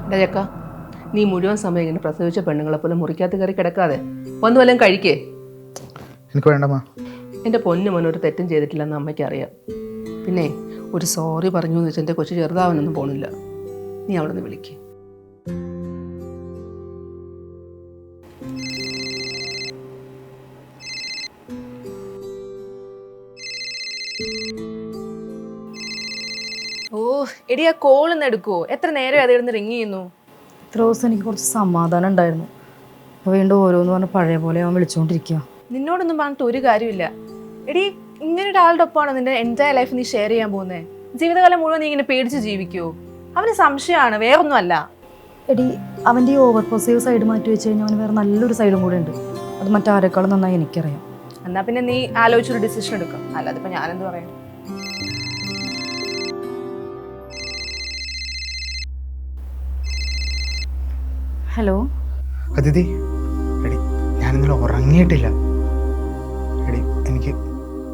എടാ ചക്ക, നീ മുഴുവൻ സമയം ഇങ്ങനെ പ്രസവിച്ച പെണ്ണുങ്ങളെ പോലെ മുറിക്കകത്ത് കയറി കിടക്കാതെ വന്നു വല്ലതും കഴിക്കേ. എനിക്ക് വേണ്ടമ്മ. എൻ്റെ പൊന്നു മോൻ ഒരു തെറ്റും ചെയ്തിട്ടില്ലെന്ന് അമ്മയ്ക്ക് അറിയാം. പിന്നെ ഒരു സോറി പറഞ്ഞു എന്ന് വെച്ചാൽ എൻ്റെ കൊച്ചു ചെറുതാവാനൊന്നും പോണില്ല. നീ അവിടെ നിന്ന് വിളിക്ക്. ഓ എടി, ആ കോളൊന്ന് എടുക്കുവോ? എത്ര നേരം അതിരുന്ന് റിങ് ചെയ്യുന്നു. ഇത്ര ദിവസം എനിക്ക് കുറച്ച് സമാധാനം ഉണ്ടായിരുന്നു. അപ്പോൾ വീണ്ടും ഓരോന്ന് പറഞ്ഞ് പഴയ പോലെ അവൻ വിളിച്ചുകൊണ്ടിരിക്കുക. നിന്നോടൊന്നും പറഞ്ഞിട്ട് ഒരു കാര്യമില്ല. എടി, ഇങ്ങനെ ഒരാളുടെ ഒപ്പമാണോ നിന്റെ എൻറ്റയർ ലൈഫ് നീ ഷെയർ ചെയ്യാൻ പോകുന്നത്? ജീവിതകാലം മുഴുവൻ നീ ഇങ്ങനെ പേടിച്ച് ജീവിക്കുമോ? അവന് സംശയമാണ്, വേറൊന്നും അല്ല. എടി, അവൻ്റെ ഈ ഓവർ പോസീവ് സൈഡ് മാറ്റി വെച്ച് കഴിഞ്ഞാൽ അവന് വേറെ നല്ലൊരു സൈഡും കൂടെ ഉണ്ട്. അത് മറ്റാരെക്കാളും നന്നായി എനിക്കറിയാം. എന്നാ പിന്നെ നീ ആലോചിച്ചൊരു ഡിസിഷൻ എടുക്കാം. അല്ലാതെ ഇപ്പം ഞാനെന്ത് പറയാം. ഹലോ അതിഥി, എടി ഞാൻ ഇന്നലെ ഉറങ്ങിയിട്ടില്ല. എടി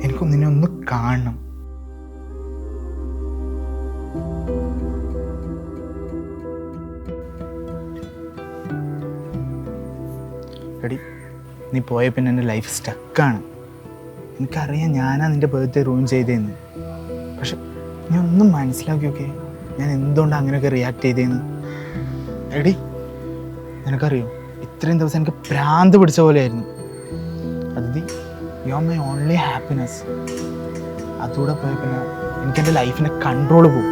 എനിക്കൊന്നിനെ ഒന്ന് കാണണം. എടി നീ പോയ പിന്നെ എൻ്റെ ലൈഫ് സ്റ്റക്കാണ്. എനിക്കറിയാം ഞാനാ നിൻ്റെ ബർത്ത്ഡേ റൂം ചെയ്തതെന്ന്. പക്ഷെ നീ ഒന്നും മനസ്സിലാക്കി നോക്കേ, ഞാൻ എന്തുകൊണ്ടാണ് അങ്ങനെയൊക്കെ റിയാക്ട് ചെയ്തതെന്ന്. എടി നിനക്കറിയോ, ഇത്രയും ദിവസം എനിക്ക് ഭ്രാന്ത് പിടിച്ച പോലെയായിരുന്നു. അതിഥി, you are my only happiness. അതുകൂടെ പോയ പിന്നെ എനിക്കെൻ്റെ ലൈഫിൻ്റെ കൺട്രോൾ പോകും.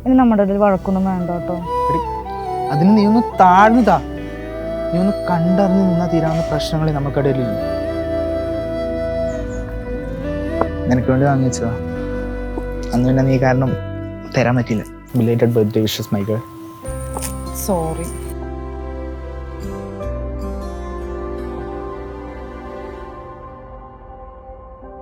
ഇനി നമ്മുടെ ഇടയിൽ വഴക്കൊന്നും വേണ്ട കേട്ടോ. എടി അതിന് നീ ഒന്ന് താഴ്ന്നതാ. നീ ഒന്ന് കണ്ടറിഞ്ഞ് നിന്നാൽ തീരാവുന്ന പ്രശ്നങ്ങൾ നമുക്കിടയിലില്ല. നിനക്ക് വേണ്ടി വാങ്ങിച്ചതാ. അന്ന് പിന്നെ നീ കാരണം തരാൻ പറ്റില്ല. Belated birthday wishes, my girl. Sorry.